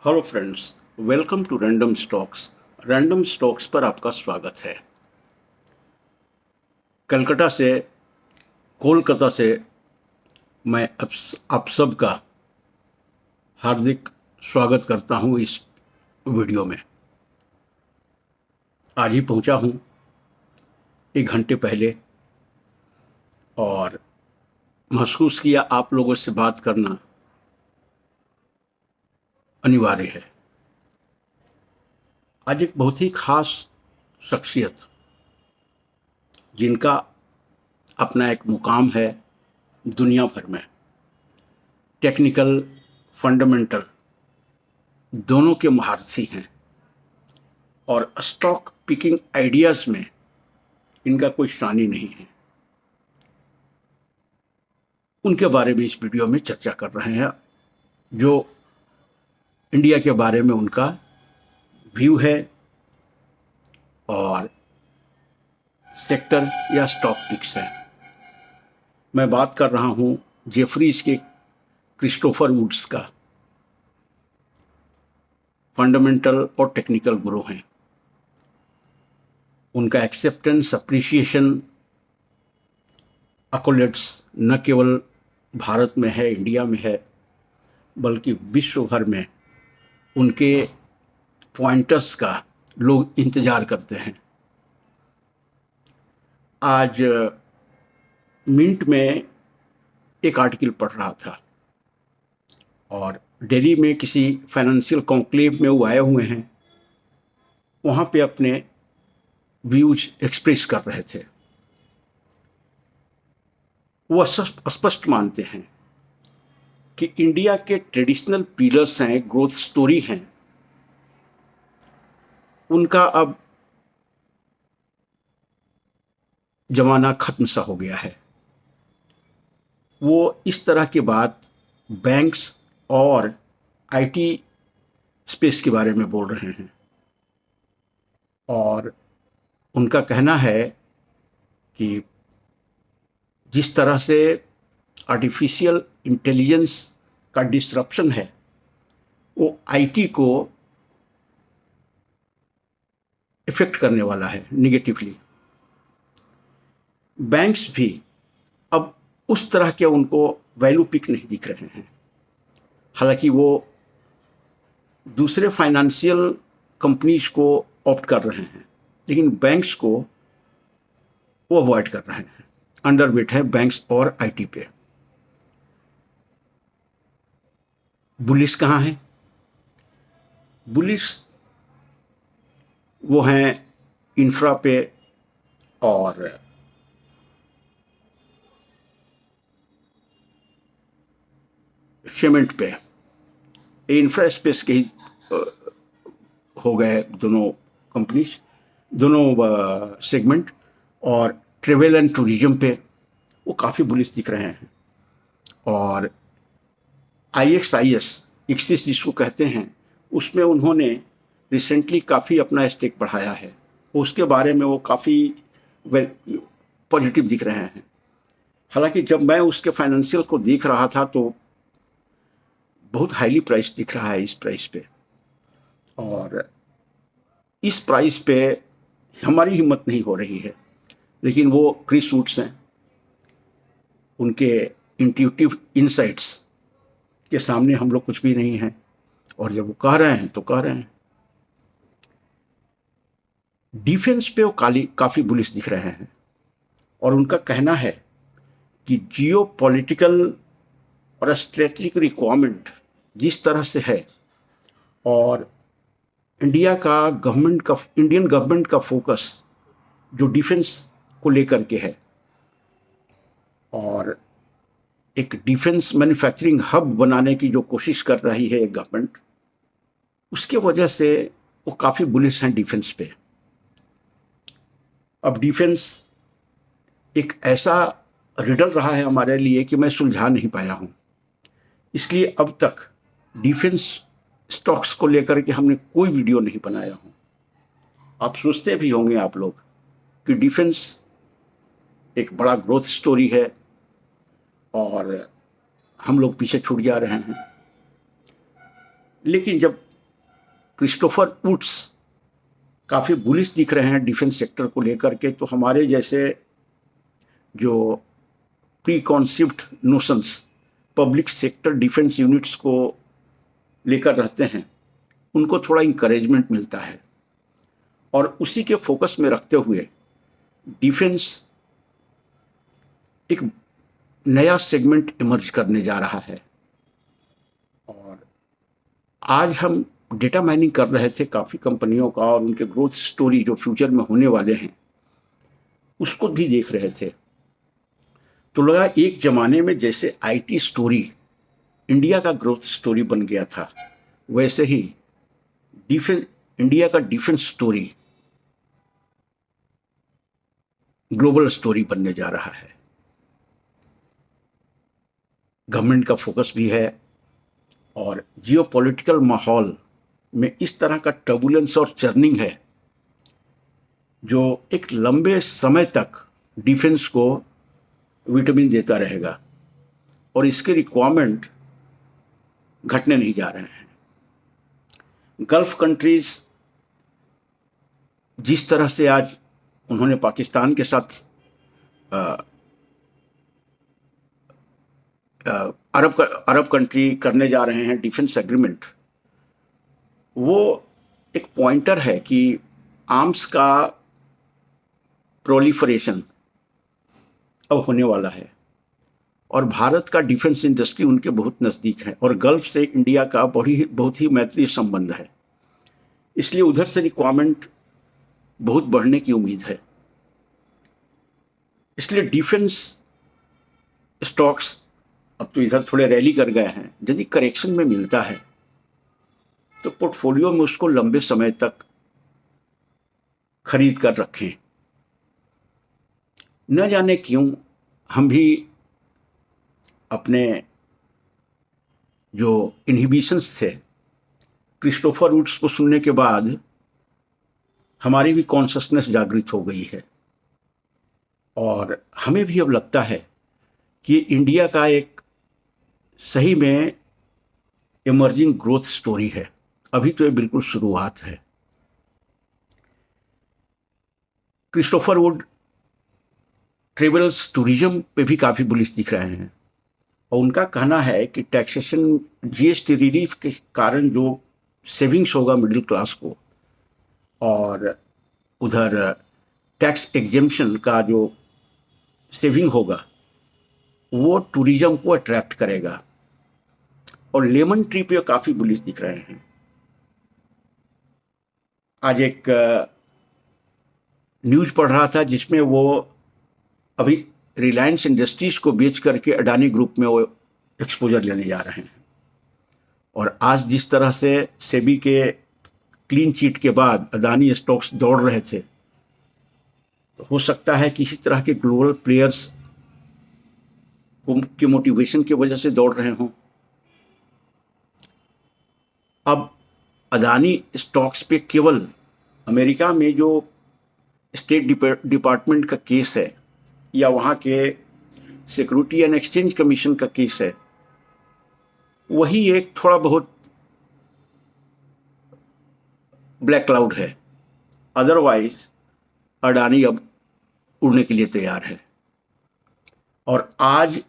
Hello friends, welcome to random stocks. Random stocks पर आपका स्वागत है। कलकत्ता से कोलकाता से मैं आप सबका हार्दिक स्वागत करता हूं इस वीडियो में। आज ही पहुंचा हूं 1 घंटे पहले और महसूस किया आप लोगों से बात करना अनिवार्य है। आज एक बहुत ही खास शख्सियत जिनका अपना एक मुकाम है दुनिया भर में, टेक्निकल फंडामेंटल दोनों के महारथी हैं और स्टॉक पिकिंग आइडियाज़ में इनका कोई शानी नहीं है। उनके बारे में इस वीडियो में चर्चा कर रहे हैं, जो इंडिया के बारे में उनका व्यू है और सेक्टर या स्टॉक पिक्स है। मैं बात कर रहा हूं जेफरीज के क्रिस्टोफर वुड्स का। फंडामेंटल और टेक्निकल गुरु हैं। उनका एक्सेप्टेंस, अप्रिसिएशन, अकोलेट्स न केवल भारत में है, इंडिया में है, बल्कि विश्व भर में उनके पॉइंटर्स का लोग इंतजार करते हैं। आज मिंट में एक आर्टिकल पढ़ रहा था और दिल्ली में किसी फाइनेंशियल कॉन्क्लेव में वो आए हुए हैं, वहाँ पे अपने व्यूज एक्सप्रेस कर रहे थे। वो स्पष्ट मानते हैं कि इंडिया के ट्रेडिशनल पिलर्स हैं, ग्रोथ स्टोरी हैं, उनका अब जमाना खत्म सा हो गया है। वो इस तरह की बात बैंक्स और आईटी स्पेस के बारे में बोल रहे हैं और उनका कहना है कि जिस तरह से आर्टिफिशियल इंटेलिजेंस का डिस्रप्शन है, वो आईटी को इफेक्ट करने वाला है निगेटिवली। बैंक्स भी अब उस तरह के उनको वैल्यू पिक नहीं दिख रहे हैं। हालांकि वो दूसरे फाइनेंशियल कंपनीज को ऑप्ट कर रहे हैं, लेकिन बैंक्स को वो अवॉइड कर रहे हैं। अंडरवेट है बैंक्स और आईटी पे। बुलिश कहाँ हैं? बुलिश वो हैं इंफ्रा पे और सीमेंट पे। इंफ्रा स्पेस के ही हो गए दोनों कंपनीज, दोनों सेगमेंट। और ट्रेवल एंड टूरिज्म पे वो काफ़ी बुलिश दिख रहे हैं। और IXIS एक्सिस जिसको कहते हैं, उसमें उन्होंने रिसेंटली काफ़ी अपना स्टेक बढ़ाया है। उसके बारे में वो काफ़ी पॉजिटिव दिख रहे हैं। हालांकि जब मैं उसके फाइनेंशियल को देख रहा था तो बहुत हाईली प्राइस दिख रहा है इस प्राइस पे, और इस प्राइस पे हमारी हिम्मत नहीं हो रही है। लेकिन वो क्रिस वुड्स हैं, उनके इंट्यूटिव इनसाइट्स के सामने हम लोग कुछ भी नहीं हैं, और जब वो कह रहे हैं तो कह रहे हैं। डिफेंस पे वो काफ़ी बुलिश दिख रहे हैं और उनका कहना है कि जियो पॉलिटिकल और स्ट्रेटेजिक रिक्वायरमेंट जिस तरह से है, और इंडियन गवर्नमेंट का फोकस जो डिफेंस को लेकर के है, और एक डिफेंस मैन्युफैक्चरिंग हब बनाने की जो कोशिश कर रही है गवर्नमेंट, उसके वजह से वो काफ़ी बुलिश हैं डिफेंस पे। अब डिफेंस एक ऐसा रिडल रहा है हमारे लिए कि मैं सुलझा नहीं पाया हूँ। इसलिए अब तक डिफेंस स्टॉक्स को लेकर के हमने कोई वीडियो नहीं बनाया हूँ। आप सोचते भी होंगे आप लोग कि डिफेंस एक बड़ा ग्रोथ स्टोरी है और हम लोग पीछे छूट जा रहे हैं। लेकिन जब क्रिस्टोफर वुड्स काफ़ी बुलिश दिख रहे हैं डिफेंस सेक्टर को लेकर के। तो हमारे जैसे जो pre concept notions public sector defence units को लेकर रहते हैं, उनको थोड़ा इंकरेजमेंट मिलता है। और उसी के फोकस में रखते हुए डिफेंस एक नया सेगमेंट इमर्ज करने जा रहा है। और आज हम डेटा माइनिंग कर रहे थे काफ़ी कंपनियों का, और उनके ग्रोथ स्टोरी जो फ्यूचर में होने वाले हैं उसको भी देख रहे थे। तो लगा एक ज़माने में जैसे आईटी स्टोरी इंडिया का ग्रोथ स्टोरी बन गया था, वैसे ही इंडिया का डिफेंस स्टोरी ग्लोबल स्टोरी बनने जा रहा है। गवर्नमेंट का फोकस भी है, और जियोपॉलिटिकल माहौल में इस तरह का टर्बुलेंस और चर्निंग है जो एक लंबे समय तक डिफेंस को विटामिन देता रहेगा, और इसके रिक्वायरमेंट घटने नहीं जा रहे हैं। गल्फ कंट्रीज जिस तरह से आज उन्होंने पाकिस्तान के साथ अरब कंट्री करने जा रहे हैं डिफेंस एग्रीमेंट, वो एक पॉइंटर है कि आर्म्स का प्रोलिफरेशन अब होने वाला है, और भारत का डिफेंस इंडस्ट्री उनके बहुत नज़दीक है, और गल्फ से इंडिया का बहुत ही मैत्री संबंध है। इसलिए उधर से रिक्वायरमेंट बहुत बढ़ने की उम्मीद है। इसलिए डिफेंस स्टॉक्स अब तो इधर थोड़े रैली कर गए हैं। यदि करेक्शन में मिलता है तो पोर्टफोलियो में उसको लंबे समय तक खरीद कर रखें। न जाने क्यों हम भी अपने जो इनहिबिशंस थे, क्रिस्टोफर वुड्स को सुनने के बाद हमारी भी कॉन्शसनेस जागृत हो गई है, और हमें भी अब लगता है कि इंडिया का एक सही में इमर्जिंग ग्रोथ स्टोरी है। अभी तो ये बिल्कुल शुरुआत है। क्रिस्टोफर वुड ट्रेवल्स टूरिज्म पे भी काफ़ी बुलिश दिख रहे हैं, और उनका कहना है कि टैक्सेशन जीएसटी रिलीफ के कारण जो सेविंग्स होगा मिडिल क्लास को, और उधर टैक्स एग्जेम्पशन का जो सेविंग होगा वो टूरिज्म को अट्रैक्ट करेगा। और लेमन ट्री पे काफ़ी बुलिश दिख रहे हैं। आज एक न्यूज़ पढ़ रहा था जिसमें वो अभी रिलायंस इंडस्ट्रीज को बेच करके अडानी ग्रुप में वो एक्सपोजर लेने जा रहे हैं। और आज जिस तरह से सेबी के क्लीन चिट के बाद अडानी स्टॉक्स दौड़ रहे थे, तो हो सकता है किसी तरह के ग्लोबल प्लेयर्स के मोटिवेशन की वजह से दौड़ रहे हों। अब अडानी स्टॉक्स पे केवल अमेरिका में जो स्टेट डिपार्टमेंट का केस है, या वहाँ के सिक्योरिटी एंड एक्सचेंज कमीशन का केस है, वही एक थोड़ा बहुत ब्लैक क्लाउड है। अदरवाइज अडानी अब उड़ने के लिए तैयार है। और आज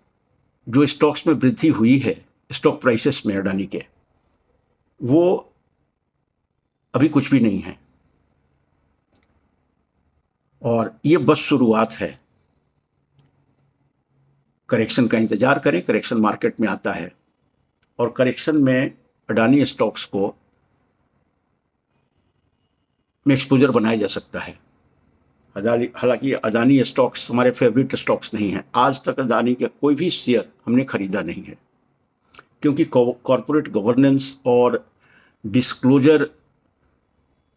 जो स्टॉक्स में वृद्धि हुई है, स्टॉक प्राइसेस में अडानी के, वो अभी कुछ भी नहीं है, और ये बस शुरुआत है। करेक्शन का इंतजार करें, करेक्शन मार्केट में आता है, और करेक्शन में अडानी स्टॉक्स को में एक्सपोजर बनाया जा सकता है। हालांकि अडानी स्टॉक्स हमारे फेवरेट स्टॉक्स नहीं हैं। आज तक अडानी का कोई भी शेयर हमने खरीदा नहीं है, क्योंकि कॉरपोरेट गवर्नेंस और डिस्क्लोजर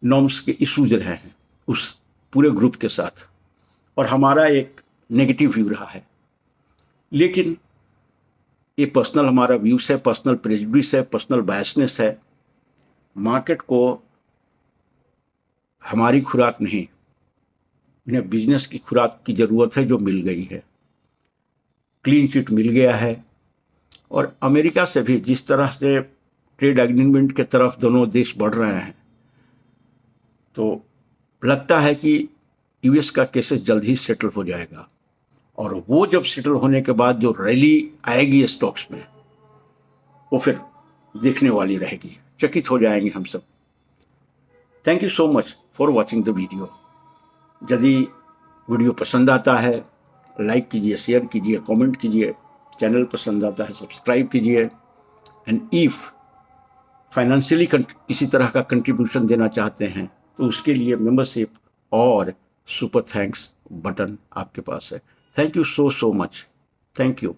नॉर्म्स के इशूज रहे हैं उस पूरे ग्रुप के साथ, और हमारा एक नेगेटिव व्यू रहा है। लेकिन ये पर्सनल हमारा व्यूज है, पर्सनल प्रेजुडिस है, पर्सनल बायसनेस है। मार्केट को हमारी खुराक नहीं, इन्हें बिजनेस की खुराक की ज़रूरत है, जो मिल गई है। क्लीन चिट मिल गया है, और अमेरिका से भी जिस तरह से ट्रेड एग्रीमेंट के तरफ दोनों देश बढ़ रहे हैं, तो लगता है कि यूएस का केसेस जल्द ही सेटल हो जाएगा, और वो जब सेटल होने के बाद जो रैली आएगी स्टॉक्स में, वो फिर देखने वाली रहेगी, चकित हो जाएंगे हम सब। Thank you so much for watching the video. यदि वीडियो पसंद आता है लाइक कीजिए, शेयर कीजिए, कमेंट कीजिए। चैनल पसंद आता है सब्सक्राइब कीजिए। एंड इफ़ फाइनेंशियली किसी तरह का कंट्रीब्यूशन देना चाहते हैं तो उसके लिए मेंबरशिप और सुपर थैंक्स बटन आपके पास है। Thank you so much. Thank you.